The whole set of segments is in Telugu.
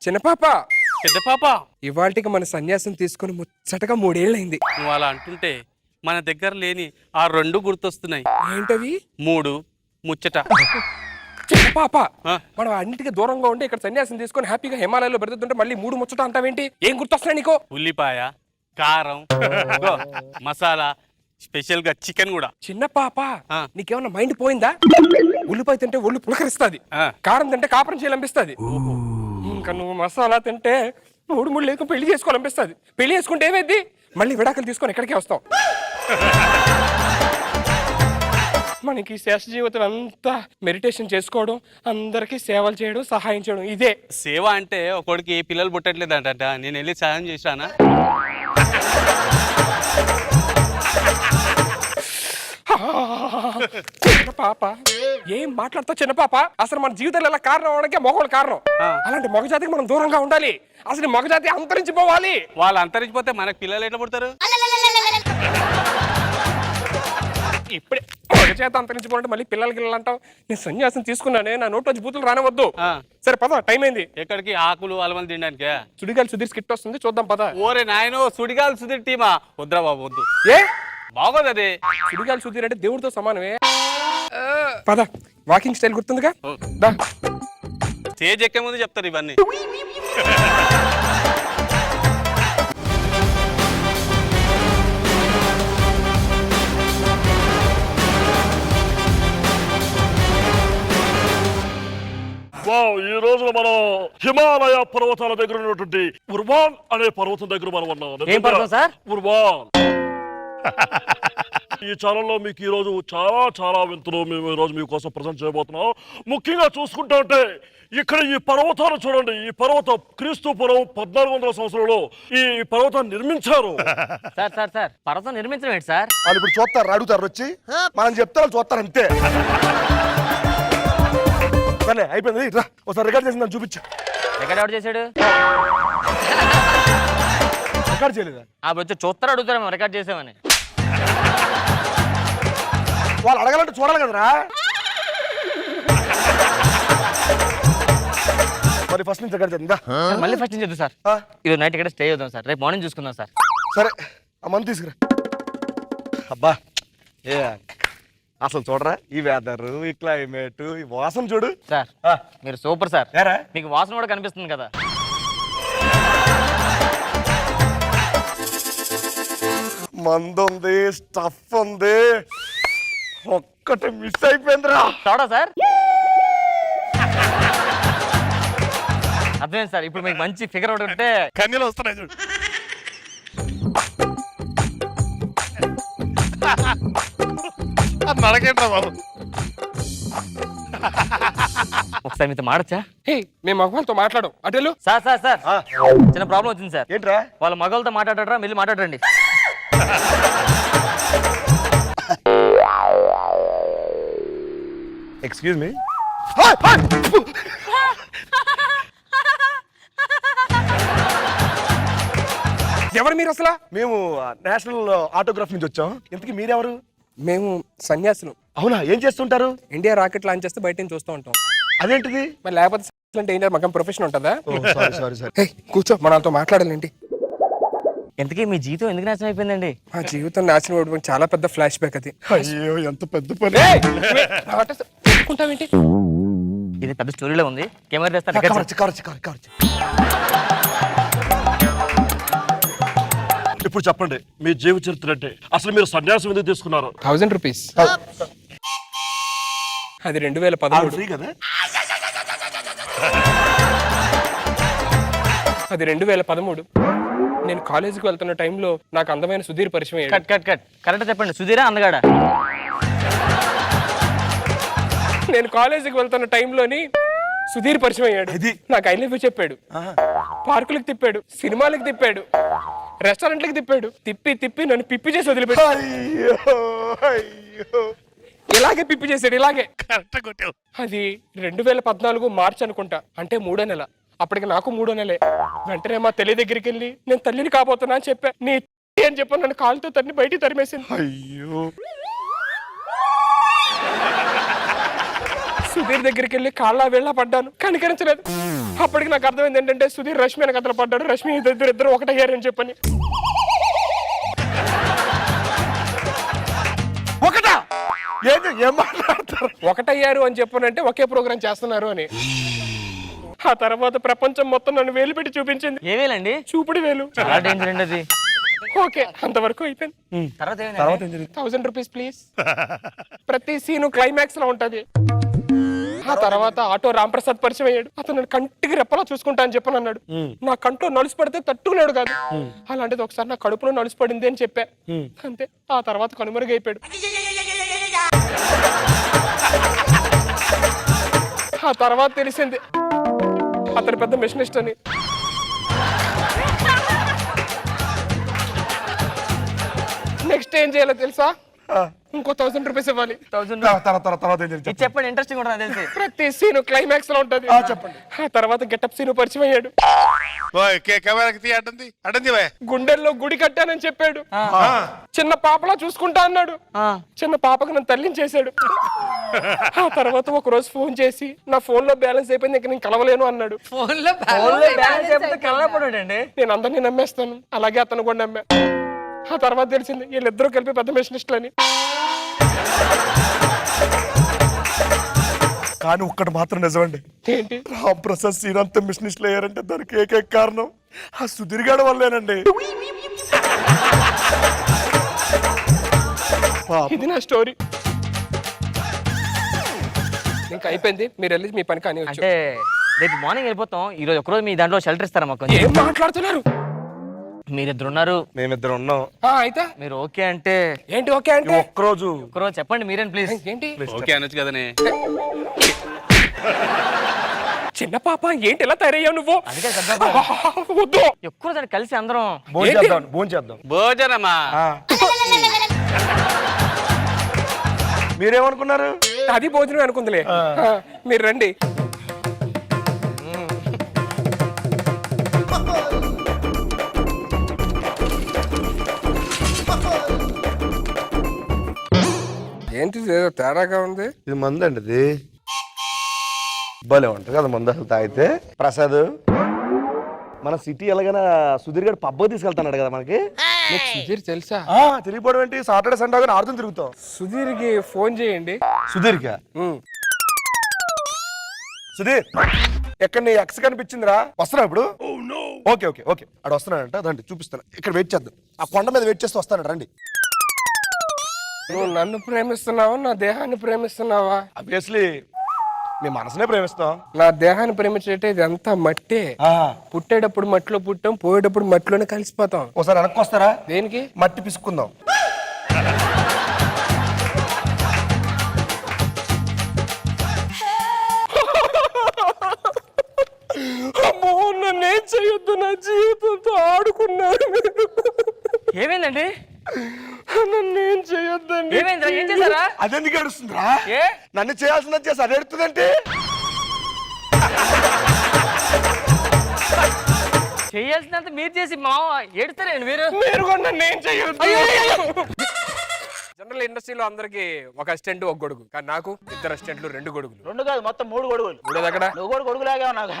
చిన్న పాప పెద్ద పాప ఇవాళకి మన సన్యాసం తీసుకుని ముచ్చటగా 3 ఏళ్ళైంది. నువ్వు అలా అంటుంటే మన దగ్గర లేని ఆ 2 గుర్తొస్తున్నాయి. ఏంటవి? 3 ముచ్చట. చిన్న పాప ఆ. మనం అన్నిటికీ దూరంగా ఉండి ఇక్కడ సన్యాసం తీసుకొని హ్యాపీగా హిమాలయాల్లో బ్రతుకుతుంటే మళ్ళీ 3 ముచ్చట అంటావేంటి? ఏం గుర్తొస్తున్నాయి నీకు? ఉల్లిపాయ, కారం, ఇగో మసాలా, స్పెషల్ గా చికెన్ కూడా. చిన్న పాప ఆ. నీకేమన్నా మైండ్ పోయిందా? ఉల్లిపాయ తింటే ఒళ్ళు పులకరిస్తుంది, ఆ. కారం తింటే కాపురం చేయాలనిపిస్తుంది, ఇంకా నువ్వు మసాలా తింటే 3 లేక పెళ్లి చేసుకోవాలనిపిస్తుంది. పెళ్లి చేసుకుంటే ఏమైంది? మళ్ళీ విడాకులు తీసుకొని ఎక్కడికే వస్తాం. మనకి శేష జీవితం అంతా మెడిటేషన్ చేసుకోవడం, అందరికీ సేవలు చేయడం, సహాయం చేయడం, ఇదే సేవ. అంటే ఒకడికి పిల్లలు పుట్టట్లేదంట, నేను వెళ్ళి సహాయం చేశానా? చిన్న పాప ఏం మాట్లాడతావు? చిన్న పాప అసలు మన జీవితంలో ఎలా కారణం అవడానికి మగవాళ్ళు కారణం. అలాంటి మగజాతికి మనం దూరంగా ఉండాలి. అసలు మగజాతి అంతరించిపోవాలి. వాళ్ళు అంతరించిపోతే మనకు పిల్లలు ఎట్లా పుడతారు? ఇప్పుడే మగజాతి అంతరించిపోవాలంటే మళ్ళీ పిల్లలకి అంటావు. నేను సన్యాసం తీసుకున్నానే, నా నోట్లో బూతులు రానవద్దు. సరే పద, టైం అయింది. ఎక్కడికి? ఆకులు అలమలు తినడానికి. సుడిగాలి సుధీర్ స్కిట్ వస్తుంది, చూద్దాం పద. ఓరే నాయనో, సుడిగాలి సుధీర్ టీమా? వద్దురా బాబు, వద్దు. ఏ బాగోదు అది. సుడిగాలి సుధీర్ అంటే దేవుడితో సమానమే. పద, వాకింగ్ స్టైల్ గుర్తుందిగా? దా. స్టేజ్ ఎక్కే ముందు చెప్తారు ఇవన్నీ. ఈ రోజు మనం హిమాలయ పర్వతాల దగ్గర ఉన్నటువంటి ఉర్వాన్ అనే పర్వతం దగ్గర మనం ఉన్నాం. ఏం పర్వతం సార్? ఉర్వాన్. ఈ ఛానల్లో మీకు ఈ రోజు చాలా చాలా వింతలు మేము ఈ రోజు మీకోసం ప్రజెంట్ చేయబోతున్నాం. ముఖ్యంగా చూసుకుంటా ఉంటే ఇక్కడ ఈ పర్వతాలు చూడండి. ఈ పర్వతం క్రీస్తు పూర్వం 1400 సంవత్సరంలో ఈ పర్వతాన్ని నిర్మించారు. సార్ సార్ సార్ పర్వతం నిర్మించడం ఏంటి సార్? వాళ్ళు ఇప్పుడు చూస్తారు, అడుగుతారు వచ్చి, మనం చెప్తారు, చూస్తారు అంతే. సరే అయిపోయింది, రా ఒకసారి రికార్డ్ చేసిందని చూపించా. రికార్డ్ ఎవరు చేశాడు? రికార్డ్ చేయలేదా? వచ్చి చూస్తారు, అడుగుతారు మేము రికార్డ్ చేసామని. వాళ్ళు అడగాలంటే చూడాలి కదరా. మరి ఫస్ట్ నుంచి రికార్డ్ చేద్దా? మళ్ళీ ఫస్ట్ నుంచి సార్. ఇది నైట్ ఇక్కడ స్టే చేద్దాం సార్, రేపు మార్నింగ్ చూసుకుందాం సార్. సరే ఆ మందు తీసుకురా. అబ్బా ఏ అసలు చూడరా, ఈ వెదర్, ఈ క్లైమేట్, ఈ వాసన చూడు సార్. మీరు సూపర్ సార్. మీకు వాసన కూడా కనిపిస్తుంది కదా. మందు ఉంది, స్టఫ్ ఉంది, ఒక్కటి మిస్ అయిపోయిందిరా. చూడా సార్, అర్థమైంది సార్. ఇప్పుడు మీకు మంచి ఫిగర్ ఒకటి ఉంటే కన్నీళ్ళు వస్తున్నాయి చూడు. నడకేట్రా బాబు. ఒకసారి మీతో మాడచ్చా? హే, మేము మగవాళ్ళతో మాట్లాడం. అటెలు. సార్ సార్ సార్ చిన్న ప్రాబ్లం వచ్చింది సార్. ఏంట్రా? వాళ్ళ మగవాళ్ళతో మాట్లాడరా, వెళ్ళి మాట్లాడండి. Excuse me. ఎవరు మీరు అసలు? మేము నేషనల్ ఆటోగ్రాఫ్ నుంచి వచ్చాం. ఇంతకీ మీరెవరు? మేము సన్యాసులు. అవునా, ఏం చేస్తుంటారు? ఇండియా రాకెట్ లాంచ్ చేస్తే బయట నుంచి చూస్తూ ఉంటాం. అదేంటిది? మరి లేకపోతే అంటే ఏంటి, మాకు ప్రొఫెషన్ ఉంటుందా? సారీ. హే కూర్చో, మనతో మాట్లాడాలేంటి? ఇంతకీ మీ జీవితం ఎందుకు నాశనం అయిపోయిందండి? మా జీవితం నాశనం అవ్వడం చాలా పెద్ద ఫ్లాష్ బ్యాక్ అది. అయ్యో ఎంత పెద్ద పని. చెప్పుకుంటావేంటి? ఇది పెద్ద స్టోరీలో ఉంది. కెమెరా తెస్తారు. ఇప్పుడు చెప్పండి, మీ జీవ చరిత్ర అంటే అసలు మీరు సన్యాసం ఎందుకు తీసుకున్నారు? 1000 రూపీస్. అది 2013. ఫ్రీ కదా? అది 2013. నేను కాలేజీకి వెళ్తున్న టైంలో నాకు అందమైన సుధీర్ పరిచయం అయ్యాడు. కట్ కరెక్ట్ చెప్పండి. సుధీరా అందగాడా? నేను కాలేజీకి వెళ్తున్న టైంలోని సుధీర్ పరిచయం అయ్యాడు. నాకు ఐ లవ్ యూ చెప్పాడు, పార్కులకు తిప్పాడు, సినిమాలకు తిప్పాడు, రెస్టారెంట్లకు తిప్పాడు. తిప్పి నన్ను పిప్పి చేసి వదిలిపెట్టాడు. ఇలాగే పిప్పి చేశాడు, ఇలాగే. అది 2014 మార్చి అనుకుంటా, అంటే 3వ నెల. అప్పటికి నాకు 3వ నెలే. వెంటనే మా తల్లి దగ్గరికి వెళ్ళి నేను తల్లిని కాబోతున్నా అని చెప్పా. నీ అని చెప్పి నన్ను కాలుతో తన్ని బయటికి తరిమేసింది. అయ్యో. సుధీర్ దగ్గరికి వెళ్ళి కాళ్ళ వేళ్ళ పడ్డాను, కనికరించలేదు. అప్పటికి నాకు అర్థమైంది ఏంటంటే సుధీర్ రష్మి అని కథలు పడ్డాడు, రష్మి ఇద్దరు ఒకటయ్యారని చెప్పని. ఒకటా? ఏం మాట్లాడతారు? ఒకటయ్యారు అని చెప్పనంటే ఒకే ప్రోగ్రామ్ చేస్తున్నారు అని. ఆ తర్వాత ప్రపంచం మొత్తం నన్ను వేలు పెట్టి చూపించింది. ఏ వేలండి? చూపుడు వేలు. చాలా డేంజర్ అండి అది. ఓకే, అంతవరకు అయిపోయింది. తర్వాత తర్వాత ఏం జరిగింది? 1000 రూపీస్ ప్లీజ్. ప్రతి సీను క్లైమాక్స్ లో ఉంటది. ఆ తర్వాత ఆటో రాంప్రసాద్ పరిచయం అయ్యాడు. అతను నన్ను కంటికి రెప్పలా చూసుకుంటా అని చెప్పని అన్నాడు. నా కంట్లో నలుసు పడితే తట్టుకున్నాడు కాదు. అలాంటిది ఒకసారి నా కడుపులో నలుసు పడింది అని చెప్పా. అంతే. ఆ తర్వాత కనుమరుగైపోయాడు. ఆ తర్వాత తెలిసింది అతను పెద్ద మిషనిస్ట్ అని. నెక్స్ట్ ఏం చేయాలో తెలుసా? ఇంకో 1000 రూపీస్ ఇవ్వాలి. తర్వాత ఏం జరిగింది? ఇది చెప్పండి, ఇంట్రెస్టింగ్ ఉంటుంది తెలిసి. ప్రతి సీను క్లైమాక్స్ లో ఉంటది. చెప్పండి. ఆ తర్వాత గెటప్ సీను పరిచయం అయ్యాడు. గుండెల్లో గుడి కట్టానని చెప్పాడు. చిన్న పాపలా చూసుకుంటా అన్నాడు. చిన్న పాపకు నన్ను తల్లించేశాడు. ఆ తర్వాత ఒక రోజు ఫోన్ చేసి నా ఫోన్ లో బ్యాలెన్స్ అయిపోయింది, ఇంకా నేను కలవలేను అన్నాడు. నేను అందరినీ నమ్మేస్తాను, అలాగే అతను కూడా నమ్మా. ఆ తర్వాత తెలిసింది వీళ్ళిద్దరూ కలిపి పెద్ద మిషనిస్టులు అని. కానీ ఒక్కటి మాత్రం నిజమండి. ఏంటి? రాంప్రసాద్ శ్రీరాంత్ మిషనిస్టులు అయ్యారంటే దానికి ఏకైక కారణం ఆ సుధీర్ గారి వల్లేనండి. ఇది నా స్టోరీ. ఇంకా అయిపోయింది, మీరు వెళ్ళి మీ పని కానీ. అంటే రేపు మార్నింగ్ వెళ్ళిపోతాం. ఈ రోజు ఒకరోజు మీ దాంట్లో షెల్టర్ ఇస్తారా మాకు? ఏం మాట్లాడుతున్నారు? మీరిద్దరు ఉన్నారు, మేమిద్దరు ఉన్నాం. అయితే మీరు ఓకే అంటే ఏంటి? ఓకే అంటే ఒక్కరోజు ఒకరోజు చెప్పండి మీరేం ప్లీజ్. ఏంటి? ఓకే అనొచ్చు కదనే. చిన్న పాప ఏంటి ఎలా తయారయ్యావు నువ్వు? అందుకే వద్దు. ఎక్కువ దాన్ని కలిసి అందరం భోజనం చేద్దాం. భోజనమా? మీరేమనుకున్నారు? అది భోజనం అనుకుందిలే. మీరు రండి. ఏంటి తేడాగా ఉంది? ఇది మందు అండి. ఇది భలే ఉంటుంది కదా మందు అసలు తాగితే. ప్రసాద్, మన సిటీ ఎలాగైనా సుధీర్ గారు పబ్బకి తీసుకెళ్తాడు కదా మనకి. సుధీర్ తెలుసా? తిరిగిపోవడం ఏంటి? సాటర్డే సండే ఆడుతూ తిరుగుతాం. సుధీర్కి ఫోన్ చేయండి. సుధీర్కి? సుధీర్, ఎక్కడ నీ ఎక్స్ కనిపించిందిరా? వస్తున్నా ఇప్పుడు. ఓకే ఓకే ఓకే, అక్కడ వస్తున్నాడంట. రండి చూపిస్తాను. ఇక్కడ వెయిట్ చేద్దాం. ఆ కొండ మీద వెయిట్ చేస్తూ వస్తాడు. రండి. నువ్వు నన్ను ప్రేమిస్తున్నావా నా దేహాన్ని ప్రేమిస్తున్నావా? అబ్వియస్లీ మీ మనసునే ప్రేమిస్తాం. నా దేహాన్ని ప్రేమించేటే ఇది అంతా మట్టే. పుట్టేటప్పుడు మట్టిలో పుట్టాం, పోయేటప్పుడు మట్టిలోనే కలిసిపోతాం. ఒకసారి వెనక్కి వస్తారా? దేనికి? మట్టి పిసుకుందాం. అమ్మో, నన్నేం చేయొద్దు, నా జీవితంతో ఆడుకున్నాడు. ఏమైందండి? నన్నేం చేయొద్దండి. ఏమైందిరా? ఏం చేశారా? అదెందుకు ఏడుస్తుందిరా? ఏ నన్ను చేయాల్సిన చేసి అది ఏడుతుందంటే చేయాల్సినంత మీరు చేసి మా ఏడుతారండి మీరు. మీరు కూడా నన్నేం చేయొద్దు. జనరల్ ఇండస్ట్రీలో అందరికి ఒక అసిస్టెంట్ ఒక గొడుగు, కానీ నాకు 2 అసిస్టెంట్లు 2 గొడుగులు. 2 కాదు, మొత్తం 3 గొడుగులు. మూడోది అక్కడ. నువ్వు కూడా గొడుగులాగే ఉన్నావు.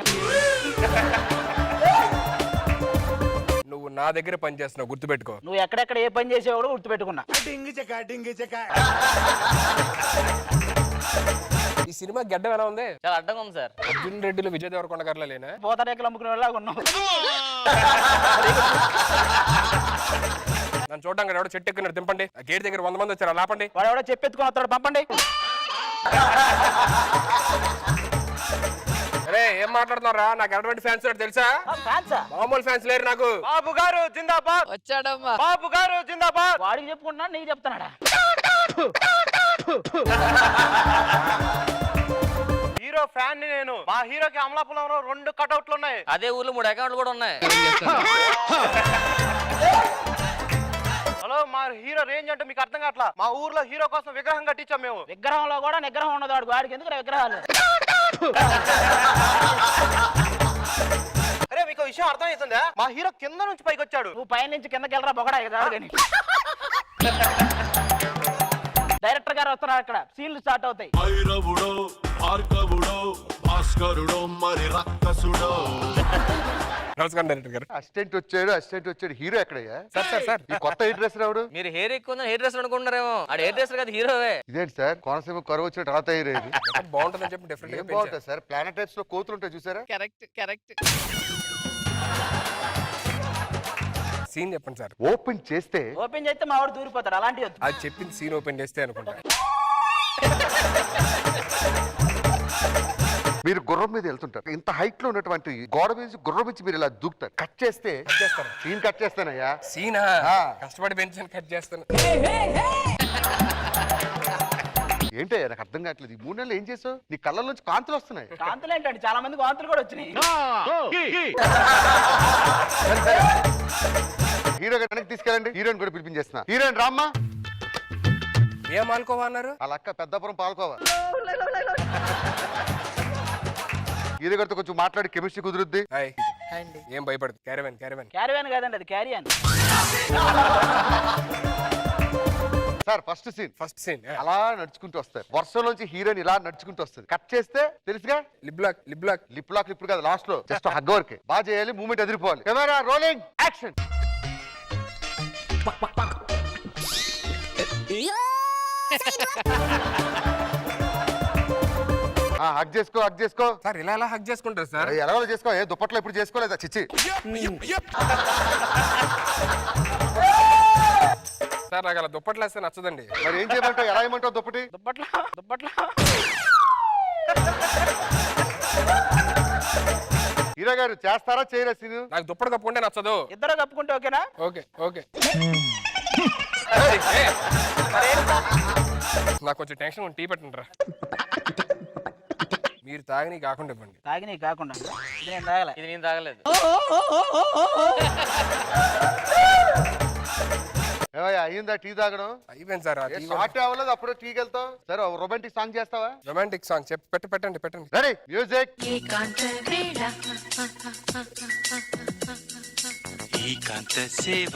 నువ్వు నా దగ్గర పని చేస్తున్నావు, గుర్తుపెట్టుకో. నువ్వు ఎక్కడెక్కడ ఏ పని చేసేవో కూడా గుర్తుపెట్టుకున్నా. ఈ సినిమా గడ్డం ఎలా ఉంది? చాలా అడ్డంగా ఉంది సార్. అర్జున్ రెడ్డిలో విజయ్ దేవరకొండ గారిలో లేనా? పోతారేకలు అమ్ముకునే వాళ్ళగా ఉన్నావు. నన్ను చూడడం కదా, ఎవడో చెట్టు ఎక్కున్నారు, దింపండి. ఆ గేట్ దగ్గర 100 మంది వచ్చారు, లాపండి. వాడు ఎవడో చెప్పెత్తుకుని వస్తాడు, పంపండి. అరే ఏం మాట్లాడుతున్నారా? నాకు ఎటువంటి ఫ్యాన్స్ తెలుసా? ఫ్యాన్సా? మామూలు ఫ్యాన్స్ లేరు నాకు. బాబు గారు జిందాబాద్. వచ్చాడమ్మా. బాబు గారు జిందాబాద్. వాడికి చెప్పుకుంటున్నా, నీకు చెప్తున్నాడా? హీరో ఫ్యాన్ ని నేను. మా హీరోకి అమలాపురంలో 2 కటౌట్లు ఉన్నాయి. అదే ఊర్లో 3 అకౌంట్లు కూడా ఉన్నాయి. హలో, మా హీరో రేంజ్ అంటే మీకు అర్థం కావట్లా. మా ఊర్లో హీరో కోసం విగ్రహం కట్టించాం మేము. విగ్రహంలో కూడా నిగ్రహం ఉన్నది. వాడికి ఎందుకు విగ్రహాలు? అరే మీకు విషయం అర్థం అవుతుందా? మా హీరో కింద నుంచి పైకి వచ్చాడు. నువ్వు పైన నుంచి కిందకి వెళ్ళరా బొగడా. డైరెక్టర్ గారు వస్తున్నారు, అక్కడ సీన్లు స్టార్ట్ అవుతాయి. ఐరవుడో భార్గవుడో భాస్కరుడో మరి రక్కసుడో. నమస్కారం డైరెక్టర్ గారు. అసిస్టెంట్ వచ్చాడు హీరో ఎక్కడయ్యా? సార్ ఈ కొత్త హెయిర్ డ్రెస్ రావుడు మీరు హెయిర్ ఎక్కువ ఉందని హెయిర్ డ్రెస్ అనుకుంటారేమో. ఆడ హెయిర్ డ్రెస్ కాదు, హీరోవే. ఇదేంటి సార్ కోనసీమ కరువు వచ్చినట్టు అలా తయారయ్యేది? బాగుంటుందని చెప్పి డిఫరెంట్ ఏం బాగుంటుంది సార్? ప్లానెట్ టైప్స్ లో కోతులు ఉంటాయి చూసారా? సీన్ చెప్పండి సార్. ఓపెన్ చేస్తే ఓపెన్ చేస్తే మా వాడు దూరిపోతాడు, అలాంటివి వద్దు. అది చెప్పింది సీన్ ఓపెన్ చేస్తే అనుకుంటా. మీరు గుర్రం మీద వెళ్తుంటారు, ఇంత హైట్ లో ఉన్నటువంటి గోడ మీద గుర్రం నుంచి మీరు ఇలా దూకుతారు. కట్ చేస్తే సీన్ కట్ చేస్తానయ్యా. సీనా ఆ. కష్టపడి పెంచాను, కట్ చేస్తాను. ఏంటయ్యా నాకు అర్థం కావట్లేదు. ఈ 3 నెలలు ఏం చేసావు? నీ కళ్ళ నుంచి కాంతులు వస్తున్నాయి. కాంతులు ఏంటండి, చాలా మంది కాంతులు కూడా వచ్చినాయి. హీరో గారికి తీసుకెళ్ళండి. హీరోయిన్ కూడా పిలిపించేస్తున్నా. హీరోయిన్ రామ్మా. ఏం ఆలుకోవా అన్నారు? వాళ్ళ అక్క పెద్దాపురం పాల్కోవా. హీరో గారితో కొంచెం మాట్లాడి కెమిస్ట్రీ కుదురుద్ది. హాయ్. ఏం భయపడదు. క్యారవన్ క్యారియన్ కాదండి, అది క్యారియన్. సార్ ఫస్ట్ సీన్ అలా నడుచుకుంటూ వస్తారు. వర్షంలోంచి హీరోయిన్ ఇలా నడుచుకుంటూ వస్తుంది. కట్ చేస్తే తెలుసుగా లిప్ లాక్. లిప్ లాక్ ఇప్పుడు కాదు, లాస్ట్ లో జస్ట్ హగ్ వరకే. బాగా చేయాలి, మూమెంట్ ఎదిరిపోవాలి. Camera rolling action. హగ్ చేసుకో. సార్ ఇలా హక్ చేసుకుంటారు సార్. ఎలా చేసుకో. ఏ దుప్పట్లో ఇప్పుడు చేసుకోలేదా? చిచ్చి. సార్ నాకు అలా దుప్పట్లు వేస్తే నచ్చదండి. మరి ఏం చేయమంటావు? ఎలా ఏమంటావు? దుప్పటి దుప్పట్లో హీరో గారు చేస్తారా చేయరా సీన్? నాకు దుప్పటి కప్పుకుంటే నచ్చదు. ఇద్దరు కప్పుకుంటే ఓకేనా? ఓకే నాకు కొంచెం టెన్షన్ టీ పెట్టండి రా. మీరు తాగిని కాకుండా ఇవ్వండి. తాగినవి కాకుండా. ఇది నేను తాగలే. ఇది నేను తాగలేదు. అయ్యిందా టీ తాగడం? అయిపోయింది సార్. షార్ట్ అవ్వలేదు, అప్పుడే టీకి వెళ్తావు. సరే రొమాంటిక్ సాంగ్ చేస్తావా? రొమాంటిక్ సాంగ్ పెట్టండి. Ready music. ఏకాంత సేవ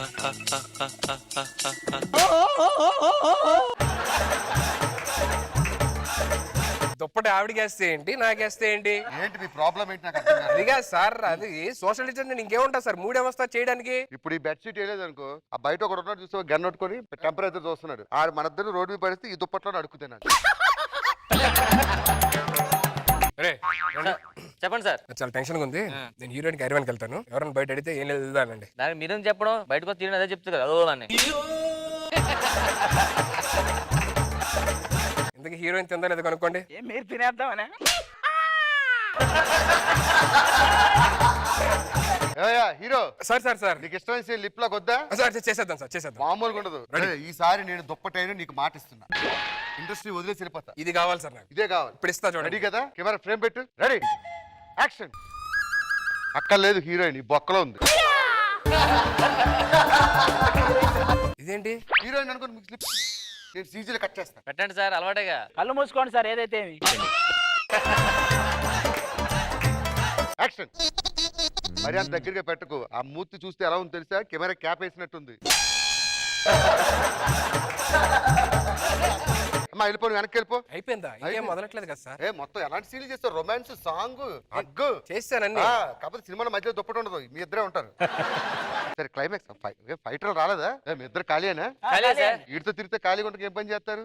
దుప్పటి ఆవిడకేస్తే ఏంటి, నాకేస్తే ఏంటి? ఏంటి మీ ప్రాబ్లం ఏంటి? నాకు అర్థం కాదు. అదిగా సార్, అది సోషల్ డిస్టెన్స్ ఇంకేముంటా సార్, 3 వ్యవస్థ చేయడానికి. ఇప్పుడు ఈ బెడ్ షీట్ వేయలేదు అనుకో, ఆ బయట ఒకడు ఉన్నాడు చూస్తే గన్ నట్టుకొని టెంపరేచర్ చూస్తున్నాడు. మన ఇద్దరు రోడ్డు మీద పడిస్తే ఈ దుప్పట్లో అడుక్కుతున్నాడు. చెప్పండి సార్. చాలా టెన్షన్ ఉంది. నేను హీరోయిన్ క్యారవాన్కి వెళ్తాను. ఎవరైనా బయట అడిగితే ఏం లేదు వెళ్దానండి. దానికి మీరేం చెప్పడం, బయటకు వచ్చి అదే చెప్తుంది కదా, అదో అని. ఇంతకీ హీరోయిన్ తిందా లేదు కనుక్కోండి. ఏం మీరు తినేద్దామనే? హీరో సార్ నీకు ఇష్టమైన లిప్ లాక్ వద్దా? సార్ చేసేద్దాం. మామూలుగా ఉండదు. ఈసారి నేను దుప్పటైన నీకు మాట ఇస్తున్నా. ఇండస్ట్రీ వదిలేసి వెళ్ళిపోతా. ఇది కావాలి సార్ నాకు. ఇదే కావాలి. ఇప్పుడు ఇస్తా చూడండి. రెడీ కదా? కెమెరా ఫ్రేమ్ పెట్టు. Ready action. అక్కర్లేదు, హీరోయిన్ ఈ బొక్కలో ఉంది. ఇదేంటి? హీరోయిన్ అనుకుని మీకు స్లిప్ నేను సీజీలో కట్ చేస్తాను. పెట్టండి సార్, అలవాటేగా. కళ్ళు మూసుకోండి సార్, ఏదైతే ఏమి. యాక్షన్. మరి అంత దగ్గరగా పెట్టకు. ఆ మూర్తి చూస్తే ఎలా ఉంది తెలుసా? కెమెరా క్యాప్ వేసినట్టుంది. అమ్మా వెళ్ళిపో, వెనక్కి వెళ్ళిపో. అయిపోయిందా? ఇంకేం మొదలట్లేదు కదా సార్. మొత్తం ఎలాంటి సీన్లు చేస్తారు? రొమాన్స్, సాంగ్, హగ్గు చేస్తానండి. కాకపోతే సినిమాలో మధ్యలో దుప్పటి ఉండదు, మీ ఇద్దరే ఉంటారు. సరే క్లైమాక్స్. ఫైటర్ రాలేదా? మీ ఇద్దరు ఖాళీనా? వీటితో తిరిగితే ఖాళీగా ఉంటే ఏం పని చేస్తారు?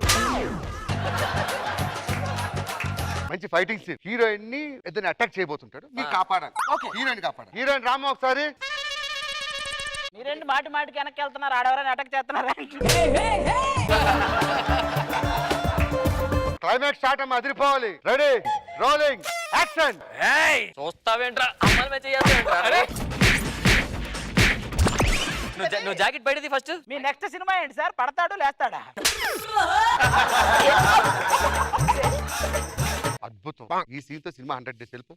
మంచి ఫైటింగ్ సీన్. హీరోయిన్ ని ఇద్దరిని అటాక్ చేయబోతుంటాడు, మీరు కాపాడాలి. హీరోయిన్ కాపాడాలి. హీరోయిన్ రామ ఒకసారి. మీరేంటి మాటికి వెనక్కి వెళ్తున్నారు? ఆడెవరైనా అటాక్ చేస్తున్నారా? క్లైమాక్స్ స్టార్ట్ అమ్మా, అదిరిపోవాలి. Ready rolling action. చూస్తావేంట్రా, అమ్మాయిల మీద చేస్తావేంట్రా? నువ్వు జాకెట్ బయటది ఫస్ట్. మీ నెక్స్ట్ సినిమా ఏంటి సార్? పడతాడు లేస్తాడా? అద్భుతం. ఈ సీన్ తో సినిమా 100 డేస్ వెళ్ళిపో.